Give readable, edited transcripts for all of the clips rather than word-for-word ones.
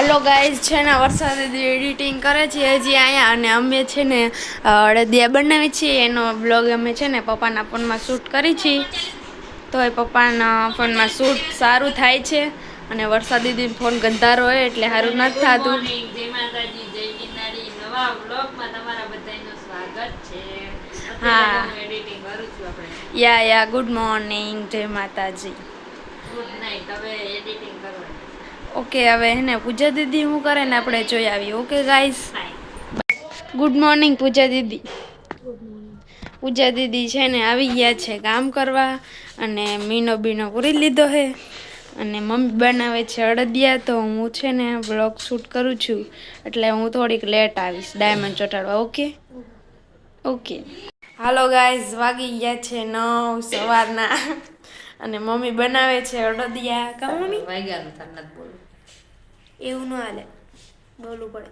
Hello guys છે ને વરસાદ એડિટિંગ કરે છે હજી અહીંયા અને અમે છે ને અડદિયા બનાવી છીએ એનો બ્લોગ અમે છે ને પપ્પાના ફોનમાં શૂટ કરી છીએ તો એ પપ્પાના ફોનમાં શૂટ સારું થાય છે અને વરસાદ દીદી ફોન ગંધારો હોય એટલે સારું નથી થતું. જય માતાજી જય ગિરનારી નવા બ્લોગમાં તમારા બધાનું સ્વાગત છે. હા એડિટિંગ કરું છું આપણે યા ગુડ મોર્નિંગ જય માતાજી ગુડ નાઇટ હવે એડિટિંગ કરવાનું. ઓકે હવે હે ને પૂજા દીદી શું કરે ને આપણે જોઈ આવીએ. ઓકે ગાઈઝ ગુડ મોર્નિંગ પૂજા દીદી. પૂજા દીદી છે ને આવી ગયા છે કામ કરવા અને મીનો બીનો પૂરી લીધો હે અને મમ્મી બનાવે છે અડદિયા તો હું છે ને બ્લોગ શૂટ કરું છું એટલે હું થોડીક લેટ આવીશ diamond ચોટાડવા. Okay okay hello guys વાગી ગયા છે 9 સવારના અને મમ્મી બનાવે છે અડદિયા. કા મમ્મી વાગ્યાનું તાર નથી બોલું એવું ન હાલે બોલવું પડે.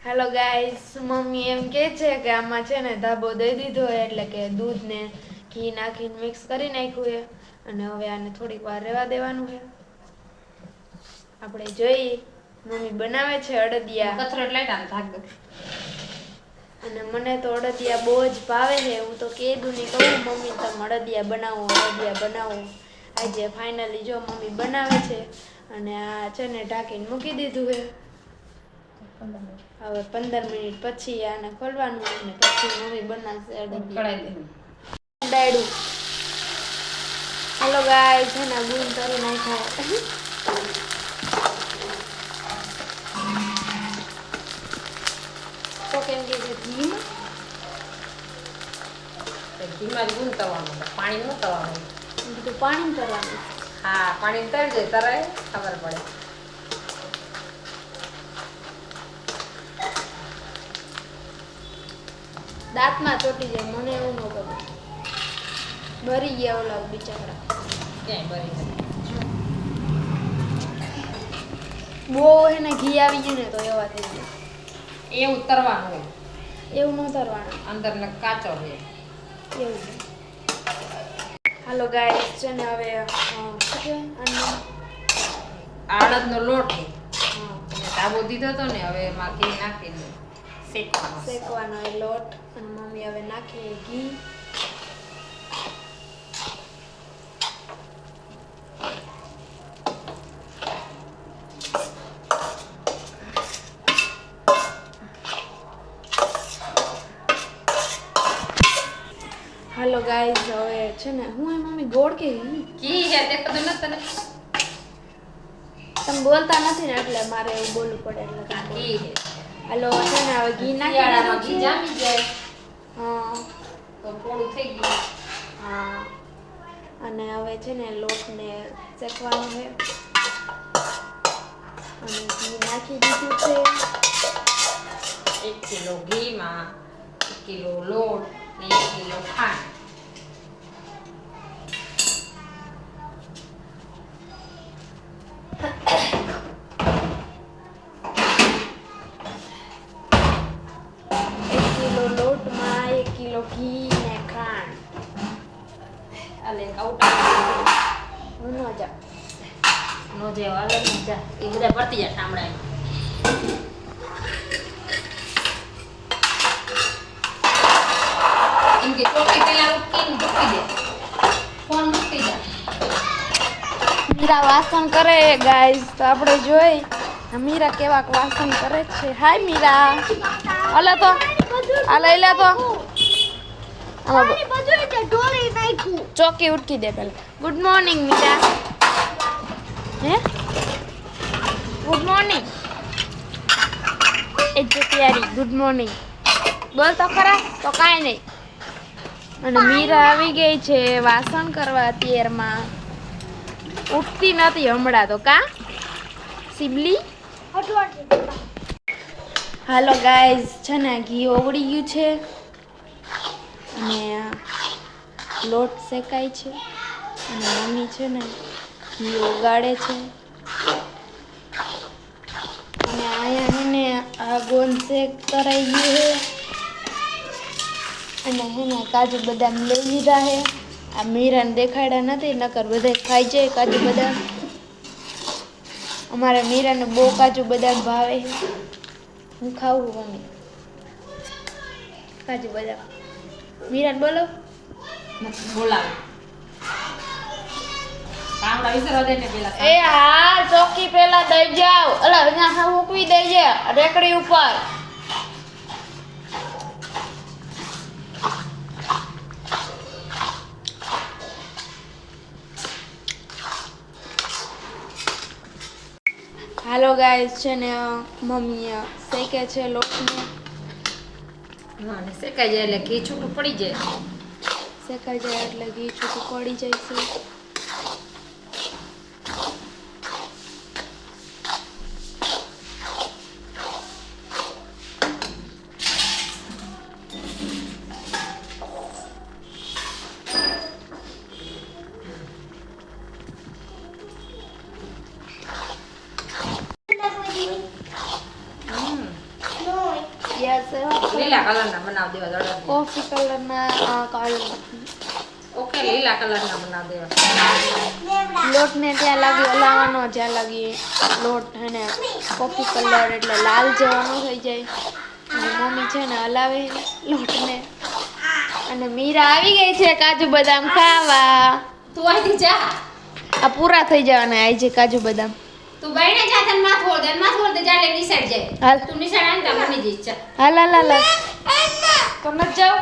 હેલો ગાઈસ મમ્મી એમ કહે છે કે આમાં છે ને ધાબો દઈ દીધો હોય એટલે કે દૂધ ને ઘી નાખીને મિક્સ કરી નાખ્યું છે અને હવે આને થોડીક વાર રહેવા દેવાનું છે. આપણે જોઈએ મમ્મી બનાવે છે અડદિયા કથરટ લાઈટ આમ ભાગ દે અને મને તો અડદિયા બહુ જ ભાવે છે. હું તો કીધું નહીં કહું મમ્મી તમે અડદિયા બનાવો આજે ફાઇનલી જો મમ્મી બનાવે છે અને આ છે ને ઢાંકીને મૂકી દીધું છે. હવે 15 મિનિટ પછી આને ખોલવાનું અને પછી મમ્મી બનાવશે અડદિયા. હેલો ગાઈસ છે ને બૂન કરી નાખ્યા તો કેમ કે ઘીમાં ગુણ કરવાનું પાણી ન કરવાનું તો પાણી કરવાનું. હા પાણી તળ જાય ત્યારે ખબર પડે. દાંતમાં ચોટી જાય મને એવું ન ગમે. ભરી ગયા ઓલા બિચારા ક્યાંય ભરી ગયા બહુ એને ઘી આવી ગયું ને તો એવા થઈ ગયા. એવું તરવાનું હોય એવું ન તરવાનું અંદર ને કાચો હોય એવું. હાલો ગાઈસ છે ને હવે આડદનો લોટ ધાબો દીધો હતો ને હવે એમાં ઘી નાખીને શેકવાનો એ લોટ અને મમ્મી હવે નાખીએ ઘી. હાલો ગાઈસ હવે છે ને હું મમ્મી ગોળ કે ઘી છે તે તો ન તને તમે બોલતા નથી ને એટલે મારે એવું બોલવું પડે એટલે ઘી છે. હાલો છે ને હવે ઘી નાખી ઘી જામી જાય હા તો થોડું થઈ ગયું. હા અને હવે છે ને લોટને શેકવાનો છે અને ઘી નાખી દીધું છે. 1 કિલો ઘીમાં 1 કિલો લોટ 1 કિલો ખાંડ. ઘી ને ખાંડ આલે કાઉટા નો જા વાલે જા એ બધા પડતી જા ઠામડા ઇનકે ચોકી પેલા ઉકીને મૂકી દે ફોન મૂકી જા. મીરા વાસણ કરે ગાઈસ તો આપણે જોઈ મીરા કેવા વાસણ કરે છે. હાય મીરા અલે તો આ લઈ લે તો ચોકી ઉઠી દે પેલા. Good morning Meera. Hey good morning એ જો પ્યારી ગુડ મોર્નિંગ બોલ તો ખરા તો કાંઈ નહીં. અને મીરા આવી ગઈ છે વાસણ કરવા અત્યારમાં. ઉઠતી નથી હમણાં તો કા સિબલી. હાલો ગાઈઝ છે ને ઘી ઓગળી ગયું છે અને લોટ શેકાય છે અને મમ્મી છે ને ઘી ઓગાળે છે અને અહીંયા એને આ ગોંદ શેક કરાઈ ગયું છે અને હે ને કાજુ બદામ લઈ લીધા છે. આ મીરાને દેખાડ્યા નથી, નકર બધા ખાઈ જાય કાજુ બદામ. અમારે મીરાને બહુ કાજુ બદામ ભાવે છે. હું ખાવું મમ્મી કાજુ બદામ. મીરાને બોલો બોલાવે એ હા ચોકી પેલા દઈ જાવ. અલા અહીંયા હા મૂકવી દેજે રેકડી ઉપર. હાલો ગાઈસ છે ને મમ્મી શેકે છે લોટને. હા ને શેકાઈ જાય એટલે ઘી છૂટું પડી જાય. શેકાઈ જાય એટલે ઘી છૂટું પડી જાય છે. લીલા કલરના બનાવ દેવા દડા. કોફી કલરના ઓકે લીલા કલરના બનાવ દેવા. લોટને ત્યાં લાગી હલાવવાનો, જ્યાં લાગી લોટ હે ને કોફી કલર એટલે લાલ જેવાનો થઈ જાય. અને મમ્મી છે ને હલાવે લોટને. અને મીરા આવી ગઈ છે કાજુ બદામ ખાવા. તું અહીંથી જા. આ પૂરા થઈ જવાના આઈ છે કાજુ બદામ. તું બાઈને જા તન માં થોડ દે જાલે નિસાડ જાય. હાલ તું નિસાડ આન તા મને જી ઈચ્છા. હાલ હાલ હાલ તો મત જાઓ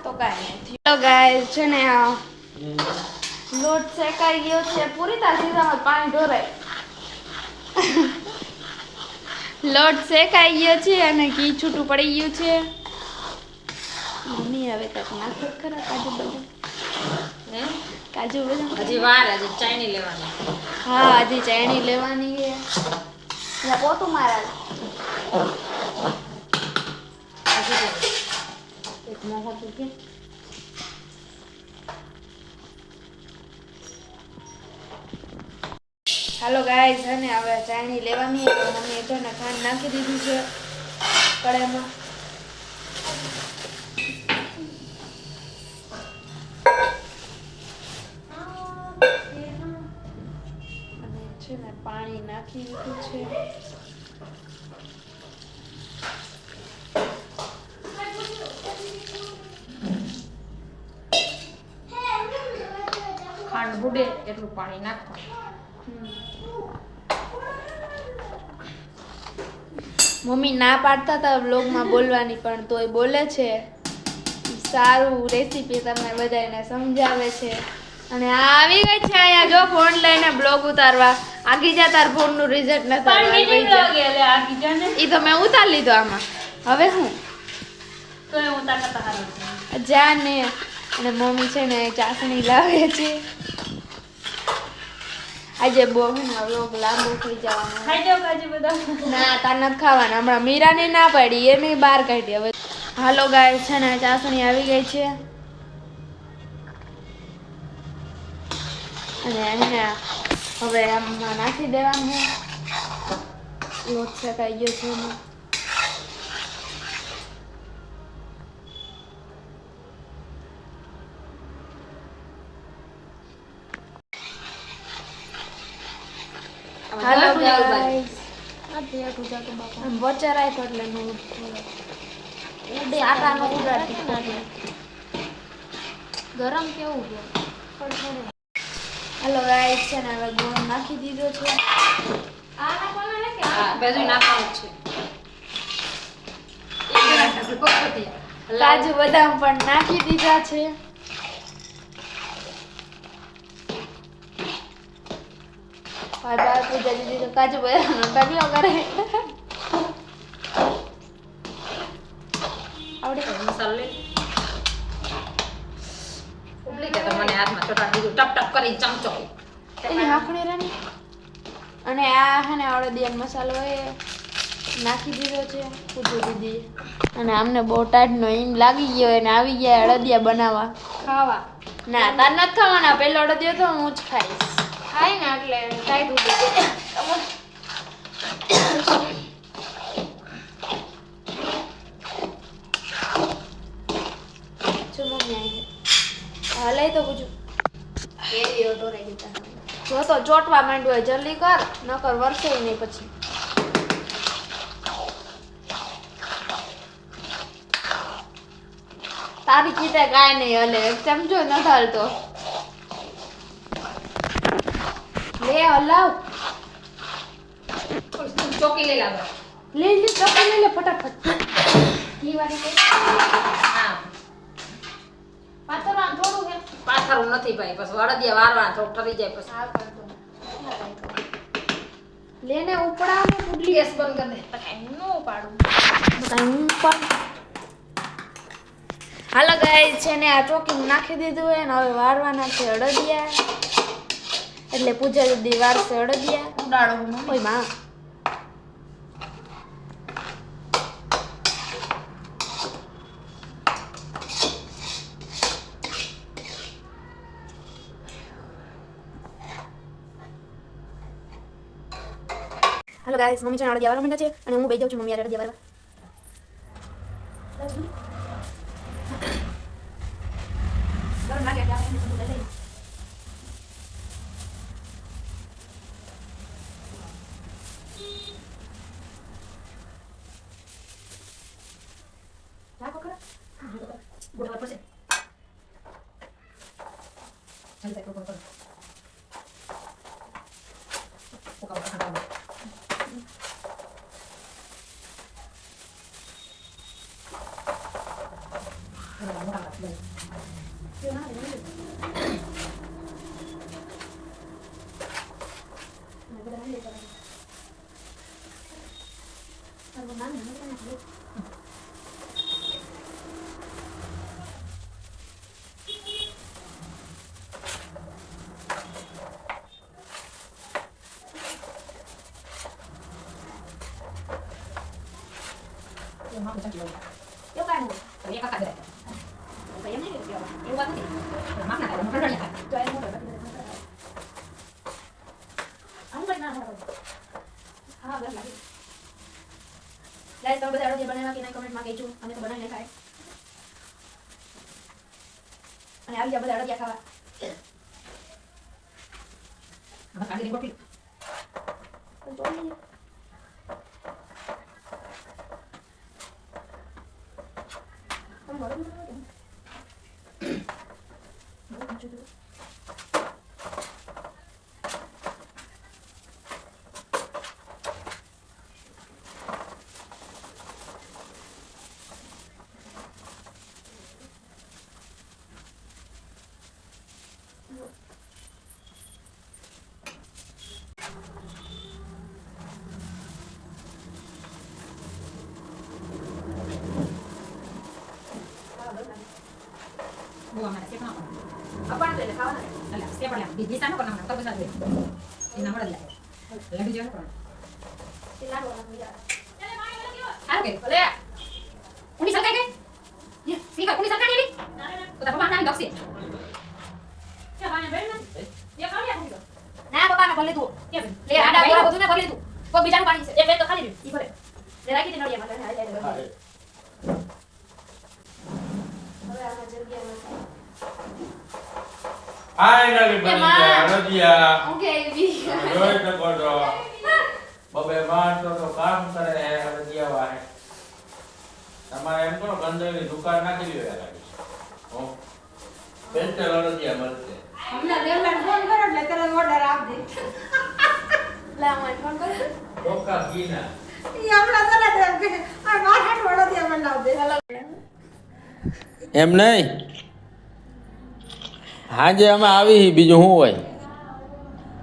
તો કાંઈ નથી. તો ગાઈસ છે ને લોટ શેકાઈ ગયો છે. પૂરી તાસીમાં પાણી ઢોરાય. લોટ શેકાઈ ગયો છે અને ઘી છૂટું પડી ગયું છે. મમ્મી હવે કાંઈક નાખો ખરા કાજુ બદામ. હે કાજુ બદામ હજી વાર હજી ચાઈની લેવાની. હા હજી ચાયણી લેવાની છે. ત્યાં પોતું મારા એક મોહો તું કે હાલો ગાઈસ અને હવે ચાયણી લેવાની છે. મમ્મીએ છે ને ખાંડ નાખી દીધી છે કડાઈમાં. અને છે ને પાણી નાખી દીધું છે. ખાંડ બુડે એટલું પાણી નાખવાનું. મમ્મી ના પાડતા હતા વ્લોગમાં બોલવાની, પણ તોય બોલે છે. સારું રેસીપી તમને બધાને સમજાવે છે. અને આ આવી ગઈ છે અહીંયા જો ફોન લઈને બ્લોગ ઉતારવા. આગી જા તાર ફોનનું રિઝલ્ટ નથી. ઈ તો મેં ઉતાર લીધો આમાં. હવે હું જા ને. અને મમ્મી છે ને ચાસણી લાવે છે. આજે બહુ વ્લોગ લાંબો થઈ જવાનો. ખાઈ જાવ કાજુ બદામ. ના તાર નથી ખાવાના. હમણાં મીરાને ના પાડી એને બહાર કાઢી. હવે હાલો ગાઈસ છે ને ચાસણી આવી ગઈ છે. અને એને હવે આમાં નાખી દેવાનું. લોટ શેકાઈ ગયો છે એમાં. હાલો ગાઈસ વચરાય તો એટલે નો આટાનો ઉડાડતી ગરમ કેવું છે. હાલો ગાઈસ છે ને હવે ગોળ નાખી દીધો છે. હા બધું નાખવાનું છે. કાજુ બદામ પણ નાખી દીધા છે. બાર પૂજા દીધી તો કાજુ બદામનો ઢગલો કરે. આવડે મસાલો લે. ઉબલી જાય તો મને હાથમાં ચોટાડી દીધું ટપ ટપ કરી ચમચો. એની હાંકણી રાની. અને આ હે ને અડદિયાનો મસાલો એ નાખી દીધો છે પૂજુ દીદી. અને આમને બહુ ટાઈટનો ઈમ લાગી ગયો એને આવી ગયા અડદિયા બનાવવા ખાવા. ના તાર નથી ખાવાના. પેલો અડદિયો તો હું જ ખાઈશ. ખાઈ ને એટલે ટાઈટ ઉડી જાય. લઈ તો પૂછું કેરી ઓટો રહી ગઈ જો તો ચોટવા માંડ્યું હોય જલ્દી કર નકર વરસે નહીં પછી તારી કીધે કાંઈ નહીં હલે એક ચમચો ન ઢાલતો લે હલાવ ચોકી લઈ લાવો લે લે ચોકી લે ફટાફટ કી વાળી કે હા પાતળા થોડું કે પાથરું નથી ભાઈ બસ વળદિયા વારવા થોડું ઠરી જાય પછી આ કરતો લેને ઉપડામાં પુડલી ગેસ બંધ કરી દે કાઈ નો પાડું કાઈ હું પણ હાલો ગાઈસ છે ને આ ચોકી નાખી દીધું હે ને હવે વારવાના છે અડદિયા એટલે પૂજા દીદી વારસે અડદિયા ઉડાડો ઓય માં હાલો ગાઈસ મમ્મી છે ને અડદિયા વારવા માંડ્યા છે અને હું બેસી જાઉં છું મમ્મી અડદિયા વારવા ગરમ લાગે એટલે આપણે બધું લઈ લાગો કરો બોલવા પડશે ચાલ તે કરો Yo kan, tapi kakak ada. Saya ni dia. Yang buat ni. Mak nak ada, mak nak ada. Tu ayam muda. Aku nak nak. હા બસ લાગી ગાઈસ તમે બધા અડદિયા બનાવ્યા કે નહીં કમેન્ટમાં કહેજો અમે તો બનાવીને ખાય અને આવી જા બધા અડદિયા ખાવા હવે કાઢી ગોઠવી તો જોઈ buang ada siapa nak apa nak ada kawan ada siapa yang di sana pernah nak tahu saja di nama dia lagi jangan pernah silakan orang muda oke boleh uni sarkai ke ya sika uni sarkai ni kita pernah nak doksi siapa yang benar dia kali aku juga ના પપ્પા ના ભલે તું ya લે આડા ગોળા બધું ના ભલે તું કોઈ બીજાનું પાણી છે એ બે તો ખાલી દે ઈ ભલે લે રાખી દે નડિયા માટે હાલ જાય હવે આમાં જગ્યા નથી ફાઇનલી બની ગયા અડદિયા ઓકે વી જોઈ શકો છો બબે માણસો તો કામ કરે અડદિયા વાહે તમારે એમ કરો ગંદરની દુકાન નાખી દેવા લાગી હો પેન્ટલ અડદિયા મળશે हमने रेलवे फोन करो એટલે તરત ઓર્ડર આપ દે લે મને ફોન કર ચોખ્ખા ઘીના ઈ હમણાં તરત એમ કે આ માઠાઠ વડોદિયા બનાવ દે એમ નહીં હાજે અમે આવી બીજું શું હોય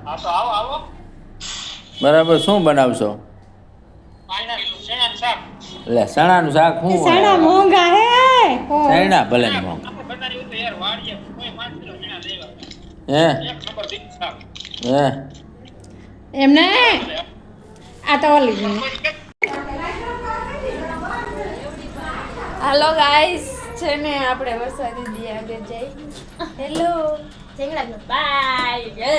હા તો આવો આવો બરાબર શું બનાવશો ફાઇનલ શેણાનું શાક એટલે ચણાનું શાક શું સણા મોંઘા હે ચણા ભલે ને મોંઘા. આપણે બનાવી તો યાર વાડીએ કોઈ 5 કિલો શેણા લેવા હે એક નંબર દીક શાક હે એમને આ તો ઓલી હાલો ગાઈસ છે ને આપણે વરસાદી દી આગળ જઈ હેલો ચેંગડા બાય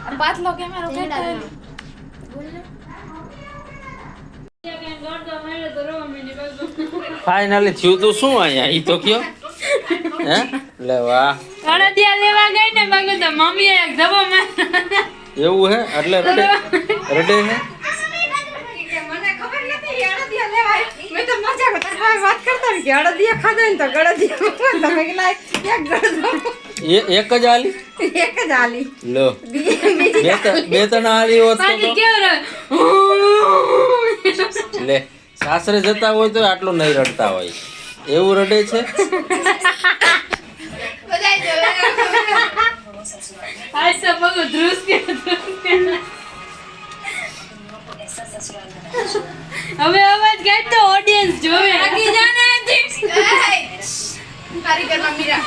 અને પાછલો કેમેરો કેતો ફાઇનલી થયું તો શું અહીંયા ઈ તો કયો હે લે વાહ ગળદિયા લેવા ગઈ ને બાકી તો મમ્મીએ એક ધબો માર એવું હે એટલે રડે રડે હે મને ખબર નથી અડદિયા લેવાય મેં તો મજા કરતા વાત કરતા કે અડદિયા ખાધા ને તો ગળદિયા તમે કે લાય એક ગળદો એક જ આલી એક જ આલી લો બે ત્રણ આલી હોત તો બાકી કેવું લે સાસરે જતા હોય તો આટલું નહીં રડતા હોય એવું રડે છે આજ તો બગુ ધ્રુસ કે હવે અવાજ ગાય તો ઓડિયન્સ જોવે આકી જાને કારીગરમાં મીરા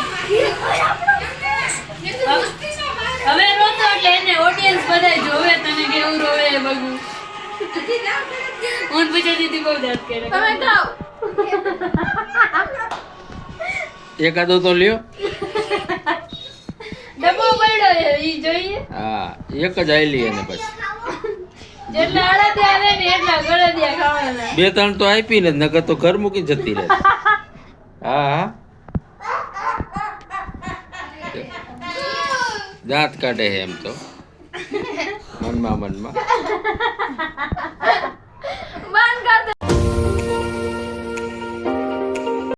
હવે રોતો એટલે એને ઓડિયન્સ બધા જોવે તને કેવું રોવે બગુ ઓન પૂછે દીદી બહુ દર્દ કરે તમે ખાઓ એકાદો તો લ્યો ડબ્બો પડ્યો છે ઈ જોઈએ હા એક જ આલી એને પછી જેટલા અડદિયા આવે ને એટલા ગળદિયા ખાવાના બે ત્રણ તો આપી ને નકર તો ઘર મૂકી જતી રહે હા હા દાંત કાઢે છે એમ તો મનમાં